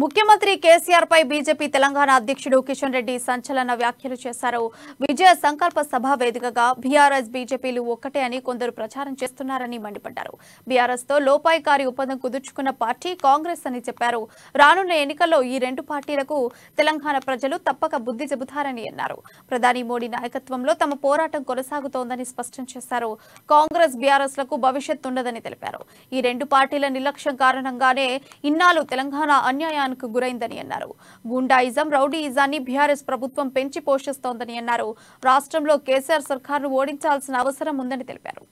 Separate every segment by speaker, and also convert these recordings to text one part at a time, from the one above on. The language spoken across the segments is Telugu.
Speaker 1: ముఖ్యమంత్రి కేసీఆర్ పై బీజేపీ తెలంగాణ అధ్యక్షుడు కిషన్ రెడ్డి సంచలన వ్యాఖ్యలు చేశారు. విజయ సంకల్ప సభ వేదికగా బీఆర్ఎస్ బీజేపీలు ఒక్కటే అని కొందరు ప్రచారం చేస్తున్నారని మండిపడ్డారు. బీఆర్ఎస్ తో లోపాయికారి ఒప్పందం కుదుర్చుకున్న పార్టీ కాంగ్రెస్ అని చెప్పారు. రానున్న ఎన్నికల్లో ఈ రెండు పార్టీలకు తెలంగాణ ప్రజలు తప్పక బుద్ధి చెబుతారని అన్నారు. ప్రధాని మోడీ నాయకత్వంలో తమ పోరాటం కొనసాగుతోందని స్పష్టం చేశారు. కాంగ్రెస్ బీఆర్ఎస్ లకు భవిష్యత్తు ఉండదని తెలిపారు. ఈ రెండు పార్టీల నిర్లక్ష్యం కారణంగానే ఇన్నాళ్ళు తెలంగాణ అన్యాయం గురైందని అన్నారు. గుండాయిజం, రౌడీయిజాన్ని బీఆర్ఎస్ ప్రభుత్వం పెంచి పోషిస్తోందని అన్నారు. రాష్ట్రంలో కేసీఆర్ సర్కారును ఓడించాల్సిన అవసరం ఉందని తెలిపారు.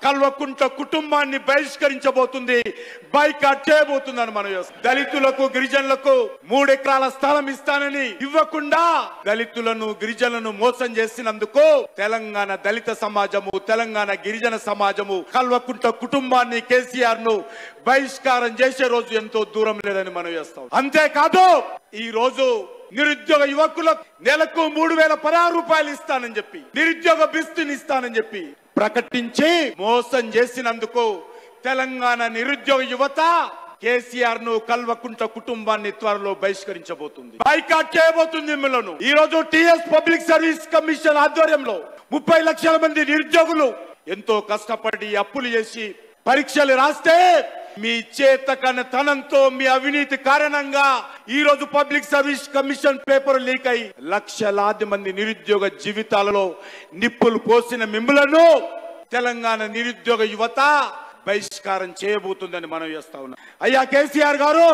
Speaker 2: కల్వకుంట్ల కుటుంబాన్ని బహిష్కరించబోతుంది, బైకాట్ చేయబోతుందని మనం దళితులకు గిరిజనులకు 3 ఎకరాల స్థలం ఇస్తానని ఇవ్వకుండా దళితులను గిరిజనులను మోసం చేసినందుకు తెలంగాణ దళిత సమాజము, తెలంగాణ గిరిజన సమాజము కల్వకుంట్ల కుటుంబాన్ని, కేసీఆర్ ను బహిష్కారం చేసే రోజు ఎంతో దూరం లేదని మనం చేస్తాం. అంతేకాదు ఈ రోజు నిరుద్యోగ యువకులకు నెలకు 3016 రూపాయలు ఇస్తానని చెప్పి, నిరుద్యోగ బిస్తుని ఇస్తానని చెప్పి ప్రకటించి మోసం చేసినందుకు తెలంగాణ నిరుద్యోగ యువత కేసీఆర్ ను, కల్వకుంట్ల కుటుంబాన్ని త్వరలో బహిష్కరించబోతుంది, బైకాట్ చేయబోతుంది. మిమ్మల్ని ఈ రోజు టీఎస్ పబ్లిక్ సర్వీస్ కమిషన్ ఆధ్వర్యంలో 30 లక్షల మంది నిరుద్యోగులు ఎంతో కష్టపడి అప్పులు చేసి పరీక్షలు రాస్తే మీ చేతకనతనంతో, మీ అవినీతి కారణంగా ఈ రోజు public service commission paper leak అయి లక్షలాది మంది నిరుద్యోగ జీవితాలలో నిప్పులు పోసిన మిమ్మలను తెలంగాణ నిరుద్యోగ యువత బహిష్కారం చేయబోతుందని మనం చేస్తా ఉన్నాం. అయ్యా కేసీఆర్ గారు,